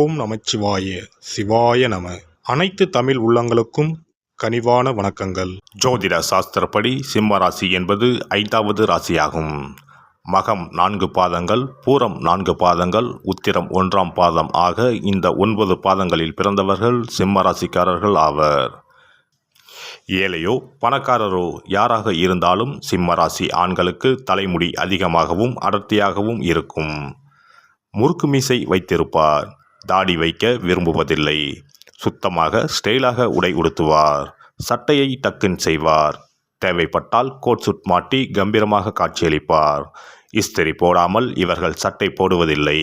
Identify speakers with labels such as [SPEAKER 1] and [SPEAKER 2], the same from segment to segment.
[SPEAKER 1] ஓம் நமச்சிவாய சிவாய நம. அனைத்து தமிழ் உள்ளங்களுக்கும் கனிவான வணக்கங்கள்.
[SPEAKER 2] ஜோதிட சாஸ்திரப்படி சிம்ம ராசி என்பது 5வது ராசியாகும். மகம் 4 பாதங்கள், பூரம் 4 பாதங்கள், உத்திரம் 1ஆம் பாதம் ஆக இந்த 9 பாதங்களில் பிறந்தவர்கள் சிம்ம ராசிக்காரர்கள் ஆவர். ஏழையோ பணக்காரரோ யாராக இருந்தாலும் சிம்ம ராசி ஆண்களுக்கு தலைமுடி அதிகமாகவும் அடர்த்தியாகவும் இருக்கும். முறுக்கு மீசை வைத்திருப்பார். தாடி வைக்க விரும்புவதில்லை. சுத்தமாக ஸ்டைலாக உடை உடுத்துவார். சட்டையை டக்குன் செய்வார். தேவைப்பட்டால் கோட் சூட் மாட்டி கம்பீரமாக காட்சியளிப்பார். இஸ்திரி போடாமல் இவர்கள் சட்டை போடுவதில்லை.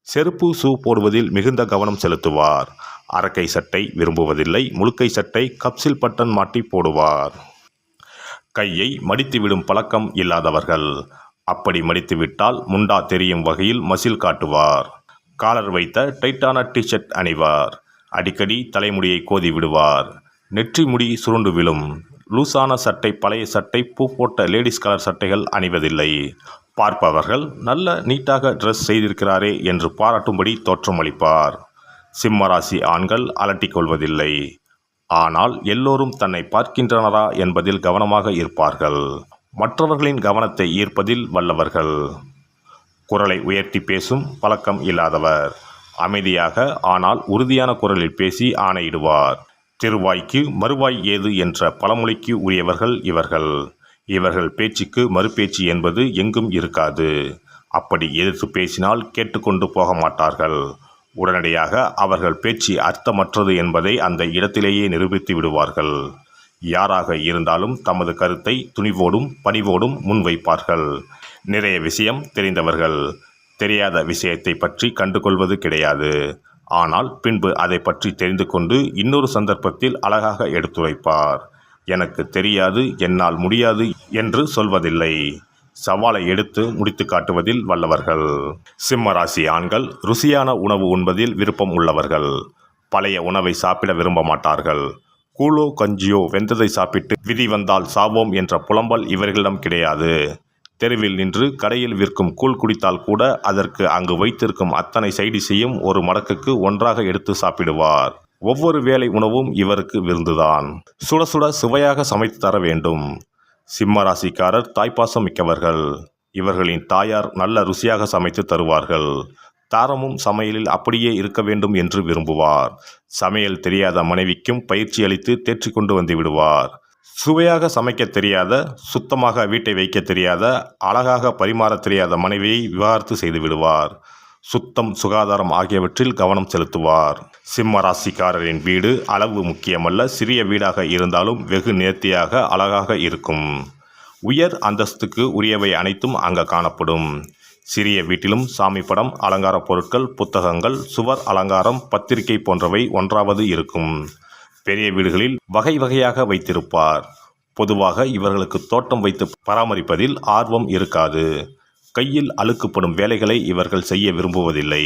[SPEAKER 2] செருப்பு ஷூ போடுவதில் மிகுந்த கவனம் செலுத்துவார். அரக்கை சட்டை விரும்புவதில்லை. முழுக்கை சட்டை கப்சில் பட்டன் மாட்டி போடுவார். கையை மடித்துவிடும் பழக்கம் இல்லாதவர்கள். அப்படி மடித்துவிட்டால் முண்டா தெரியும் வகையில் மசில் காட்டுவார். காலர் வைத்த டைட்டான டிஷர்ட் அணிவார். அடிக்கடி தலைமுடியை கோதி விடுவார். நெற்றி முடி சுருண்டு விழும். லூசான சட்டை, பழைய சட்டை, பூ போட்ட லேடிஸ் கலர் சட்டைகள் அணிவதில்லை. பார்ப்பவர்கள் நல்ல நீட்டாக ட்ரெஸ் செய்திருக்கிறாரே என்று பாராட்டும்படி தோற்றமளிப்பார். சிம்மராசி ஆண்கள் அலட்டிக் கொள்வதில்லை. ஆனால் எல்லோரும் தன்னை பார்க்கின்றனரா என்பதில் கவனமாக இருப்பார்கள். மற்றவர்களின் கவனத்தை ஈர்ப்பதில் வல்லவர்கள். குரலை உயர்த்தி பேசும் பழக்கம் இல்லாதவர். அமைதியாக ஆனால் உறுதியான குரலில் பேசி ஆணையிடுவார். திருவாய்க்கு மறுவாய் ஏது என்ற பழமொழிக்கு உரியவர்கள் இவர்கள். இவர்கள் பேச்சுக்கு மறுபேச்சு என்பது எங்கும் இருக்காது. அப்படி எதிர்த்து பேசினால் கேட்டுக்கொண்டு போக மாட்டார்கள். உடனடியாக அவர்கள் பேச்சு அர்த்தமற்றது என்பதை அந்த இடத்திலேயே நிரூபித்து விடுவார்கள். யாராக இருந்தாலும் தமது கருத்தை துணிவோடும் பணிவோடும் முன்வைப்பார்கள். நிறைய விஷயம் தெரிந்தவர்கள். தெரியாத விஷயத்தை பற்றி கண்டுகொள்வது கிடையாது. ஆனால் பின்பு அதை பற்றி தெரிந்து கொண்டு இன்னொரு சந்தர்ப்பத்தில் அழகாக எடுத்துரைப்பார். எனக்கு தெரியாது, என்னால் முடியாது என்று சொல்வதில்லை. சவாலை எடுத்து முடித்து காட்டுவதில் வல்லவர்கள். சிம்மராசி ஆண்கள் ருசியான உணவு உண்பதில் விருப்பம் உள்ளவர்கள். பழைய உணவை சாப்பிட விரும்ப மாட்டார்கள். கூழோ கஞ்சியோ வெந்ததை சாப்பிட்டு விதி வந்தால் சாவோம் என்ற புலம்பல் இவர்களிடம் கிடையாது. தெருவில் நின்று கடையில் விற்கும் கூழ் குடித்தால் கூட அதற்கு அங்கு வைத்திருக்கும் அத்தனை சைடிஷையும் ஒரு மடக்குக்கு ஒன்றாக எடுத்து சாப்பிடுவார். ஒவ்வொரு வேளை உணவும் இவருக்கு விருந்துதான். சுட சுட சுவையாக சமைத்து தர வேண்டும். சிம்மராசிக்காரர் தாய்ப்பாசம் மிக்கவர்கள். இவர்களின் தாயார் நல்ல ருசியாக சமைத்து தருவார்கள். தாரமும் சமையலில் அப்படியே இருக்க வேண்டும் என்று விரும்புவார். சமையல் தெரியாத மனைவிக்கும் பயிற்சி அளித்து தேற்றி கொண்டு வந்து விடுவார். சுவையாக சமைக்க தெரியாத, சுத்தமாக வீட்டை வைக்க தெரியாத, அழகாக பரிமாற தெரியாத மனைவியை விவாகரத்து செய்து விடுவார். சுத்தம், சுகாதாரம் ஆகியவற்றில் கவனம் செலுத்துவார். சிம்ம ராசிக்காரரின் வீடு அளவு முக்கியமல்ல. சிறிய வீடாக இருந்தாலும் வெகு நேர்த்தியாக அழகாக இருக்கும். உயர் அந்தஸ்துக்கு உரியவை அனைத்தும் அங்கு காணப்படும். சிறிய வீட்டிலும் சாமி படம், அலங்கார பொருட்கள், புத்தகங்கள், சுவர் அலங்காரம், பத்திரிகை போன்றவை ஒன்றாவது இருக்கும். பெரிய வீடுகளில் வகை வகையாக வைத்திருப்பார். பொதுவாக இவர்களுக்கு தோட்டம் வைத்து பராமரிப்பதில் ஆர்வம் இருக்காது. கையில் அழுக்குப்படும் வேலைகளை இவர்கள் செய்ய விரும்புவதில்லை.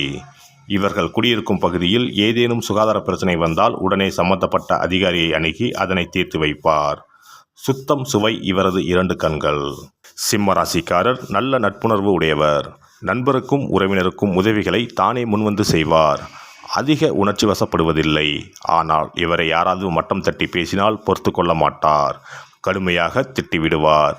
[SPEAKER 2] இவர்கள் குடியிருக்கும் பகுதியில் ஏதேனும் சுகாதார பிரச்சனை வந்தால் உடனே சம்பந்தப்பட்ட அதிகாரியை அணுகி அதனை தீர்த்து வைப்பார். சுத்தம், சுவை இவரது 2 கண்கள். சிம்ம ராசிக்காரர் நல்ல நட்புணர்வு உடையவர். நண்பருக்கும் உறவினருக்கும் உதவிகளை தானே முன்வந்து செய்வார். அதிக உணர்ச்சி வசப்படுவதில்லை. ஆனால் இவரை யாராவது மட்டம் தட்டி பேசினால் பொறுத்து கொள்ள மாட்டார். கடுமையாக திட்டிவிடுவார்.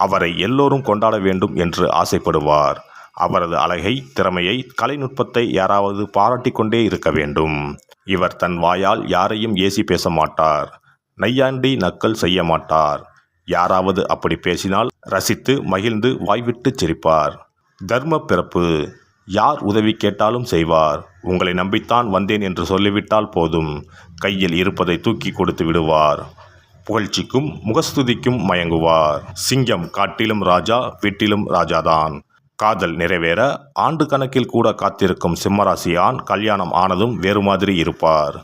[SPEAKER 2] அவரை எல்லோரும் கொண்டாட வேண்டும் என்று ஆசைப்படுவார். அவரது அழகை, திறமையை, கலைநுட்பத்தை யாராவது பாராட்டி கொண்டே இருக்க வேண்டும். இவர் தன் வாயால் யாரையும் ஏசி பேச மாட்டார். நையாண்டி நக்கல் செய்ய மாட்டார். யாராவது அப்படி பேசினால் ரசித்து மகிழ்ந்து வாய்விட்டு சிரிப்பார். தர்ம பிறப்பு. யார் உதவி கேட்டாலும் செய்வார். உங்களை நம்பித்தான் வந்தேன் என்று சொல்லிவிட்டால் போதும். கையில் இருப்பதை தூக்கி கொடுத்து விடுவார். புகழ்ச்சிக்கும் முகஸ்துதிக்கும் மயங்குவார். சிங்கம் காட்டிலும் ராஜா, வீட்டிலும் ராஜாதான். காதல் நிறைவேற ஆண்டு கணக்கில் கூட காத்திருக்கும் சிம்மராசி ஆண் கல்யாணம் ஆனதும் வேறு மாதிரி இருப்பார்.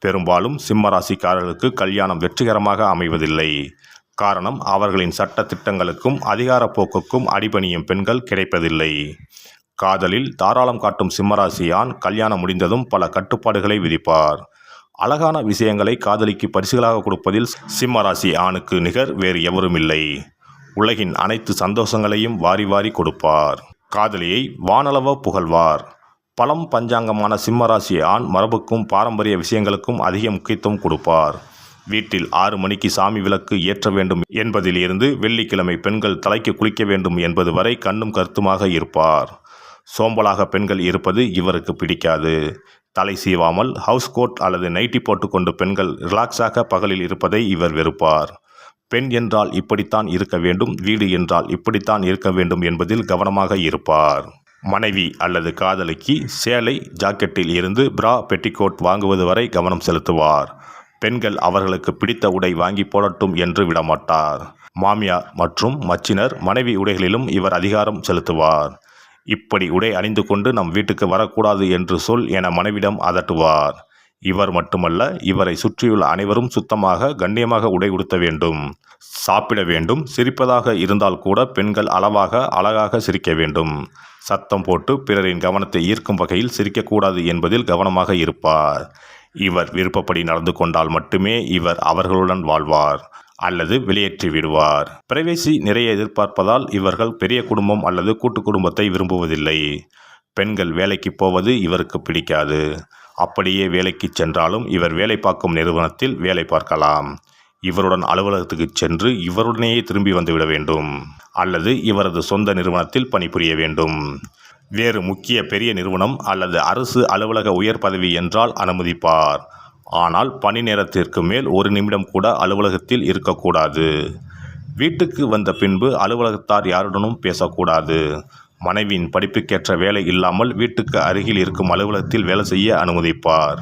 [SPEAKER 2] பெரும்பாலும் சிம்மராசிக்காரர்களுக்கு கல்யாணம் வெற்றிகரமாக அமைவதில்லை. காரணம், அவர்களின் சட்ட திட்டங்களுக்கும் அதிகார போக்குக்கும் அடிபணியும் பெண்கள் கிடைப்பதில்லை. காதலில் தாராளம் காட்டும் சிம்மராசி ஆண் கல்யாணம் முடிந்ததும் பல கட்டுப்பாடுகளை விதிப்பார். அழகான விஷயங்களை காதலிக்கு பரிசுகளாக கொடுப்பதில் சிம்மராசி ஆணுக்கு நிகர் வேறு எவரும் இல்லை. உலகின் அனைத்து சந்தோஷங்களையும் வாரி வாரி கொடுப்பார். காதலியை வானளவ புகழ்வார். பழம் பஞ்சாங்கமான சிம்மராசி ஆண் மரபுக்கும் பாரம்பரிய விஷயங்களுக்கும் அதிக முக்கியத்துவம் கொடுப்பார். வீட்டில் 6 மணிக்கு சாமி விளக்கு ஏற்ற வேண்டும் என்பதில் இருந்து வெள்ளிக்கிழமை பெண்கள் தலைக்கு குளிக்க வேண்டும் என்பது வரை கண்ணும் கருத்துமாக இருப்பார். சோம்பலாக பெண்கள் இருப்பது இவருக்கு பிடிக்காது. தலை சீவாமல் ஹவுஸ் கோட் அல்லது நைட்டி போட்டுக்கொண்டு பெண்கள் ரிலாக்ஸாக பகலில் இருப்பதை இவர் வெறுப்பார். பெண் என்றால் இப்படித்தான் இருக்க வேண்டும், வீடு என்றால் இப்படித்தான் இருக்க வேண்டும் என்பதில் கவனமாக இருப்பார். மனைவி அல்லது காதலிக்கு சேலை ஜாக்கெட்டில் இருந்து பிரா பெட்டிகோட் வாங்குவது வரை கவனம் செலுத்துவார். பெண்கள் அவர்களுக்கு பிடித்த உடை வாங்கி போடட்டும் என்று விடமாட்டார். மாமியார் மற்றும் மச்சினர் மனைவி உடைகளிலும் இவர் அதிகாரம் செலுத்துவார். இப்படி உடை அணிந்து கொண்டு நம் வீட்டுக்கு வரக்கூடாது என்று சொல் என மனைவிடம் அதட்டுவார். இவர் மட்டுமல்ல, இவரை சுற்றியுள்ள அனைவரும் சுத்தமாக கண்ணியமாக உடை உடுத்த வேண்டும், சாப்பிட வேண்டும். சிரிப்பதாக இருந்தால் கூட பெண்கள் அளவாக அழகாக சிரிக்க வேண்டும். சத்தம் போட்டு பிறரின் கவனத்தை ஈர்க்கும் வகையில் சிரிக்கக்கூடாது என்பதில் கவனமாக இருப்பார். இவர் விருப்பப்படி நடந்து கொண்டால் மட்டுமே இவர் அவர்களுடன் வாழ்வார் அல்லது வெளியேற்றி விடுவார். பிரைவசி நிறைய எதிர்பார்ப்பதால் இவர்கள் பெரிய குடும்பம் அல்லது கூட்டு குடும்பத்தை விரும்புவதில்லை. பெண்கள் வேலைக்கு போவது இவருக்கு பிடிக்காது. அப்படியே வேலைக்கு சென்றாலும் இவர் வேலை பார்க்கும் நிறுவனத்தில் வேலை பார்க்கலாம். இவருடன் அலுவலகத்துக்கு சென்று இவருடனேயே திரும்பி வந்துவிட வேண்டும் அல்லது இவரது சொந்த நிறுவனத்தில் பணிபுரிய வேண்டும். வேறு முக்கிய பெரிய நிறுவனம் அல்லது அரசு அலுவலக உயர் பதவி என்றால் அனுமதிப்பார். ஆனால் பணி நேரத்திற்கு மேல் 1 நிமிடம் கூட அலுவலகத்தில் இருக்கக்கூடாது. வீட்டுக்கு வந்த பின்பு அலுவலகத்தார் யாருடனும் பேசக்கூடாது. மனைவியின் படிப்புக்கேற்ற வேலை இல்லாமல் வீட்டுக்கு அருகில் இருக்கும் அலுவலகத்தில் வேலை செய்ய அனுமதிப்பார்.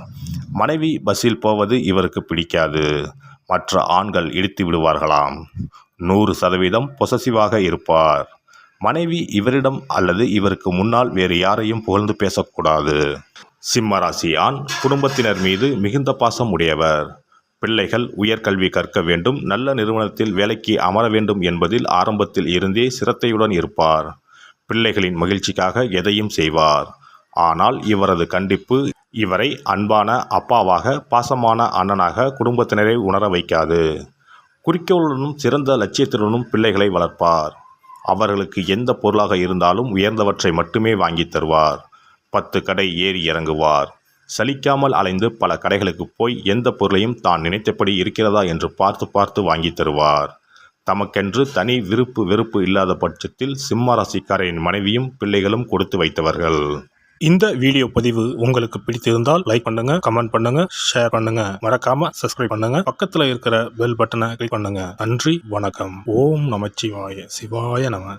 [SPEAKER 2] மனைவி பஸ்ஸில் போவது இவருக்கு பிடிக்காது. மற்ற ஆண்கள் இடித்து விடுவார்களாம். 100% பொசசிவாக இருப்பார். மனைவி இவரிடம் அல்லது இவருக்கு முன்னால் வேறு யாரையும் புகழ்ந்து பேசக்கூடாது. சிம்மராசி ஆண் குடும்பத்தினர் மீது மிகுந்த பாசம் உடையவர். பிள்ளைகள் உயர்கல்வி கற்க வேண்டும், நல்ல நிறுவனத்தில் வேலைக்கு அமர வேண்டும் என்பதில் ஆரம்பத்தில் இருந்தே சிரத்தையுடன் இருப்பார். பிள்ளைகளின் மகிழ்ச்சிக்காக எதையும் செய்வார். ஆனால் இவரது கண்டிப்பு இவரை அன்பான அப்பாவாக, பாசமான அண்ணனாக குடும்பத்தினரை உணர வைக்காது. குறிக்கோளுடனும் சிறந்த லட்சியத்துடனும் பிள்ளைகளை வளர்ப்பார். அவர்களுக்கு எந்த பொருளாக இருந்தாலும் உயர்ந்தவற்றை மட்டுமே வாங்கி தருவார். 10 கடை ஏறி இறங்குவார். சலிக்காமல் அலைந்து பல கடைகளுக்கு போய் எந்த பொருளையும் தான் நினைத்தபடி இருக்கிறதா என்று பார்த்து பார்த்து வாங்கி தருவார். தமக்கென்று தனி விருப்பு வெறுப்பு இல்லாத பட்சத்தில் சிம்ம ராசிக்காரரின் மனைவியும் பிள்ளைகளும் கொடுத்து வைத்தவர்கள்.
[SPEAKER 1] இந்த வீடியோ பதிவு உங்களுக்கு பிடித்திருந்தால் லைக் பண்ணுங்க, கமெண்ட் பண்ணுங்க, ஷேர் பண்ணுங்க. மறக்காம சப்ஸ்கிரைப் பண்ணுங்க. பக்கத்துல இருக்கிற பெல் பட்டனை கிளிக் பண்ணுங்க. நன்றி, வணக்கம். ஓம் நமச்சிவாய. சிவாய நம.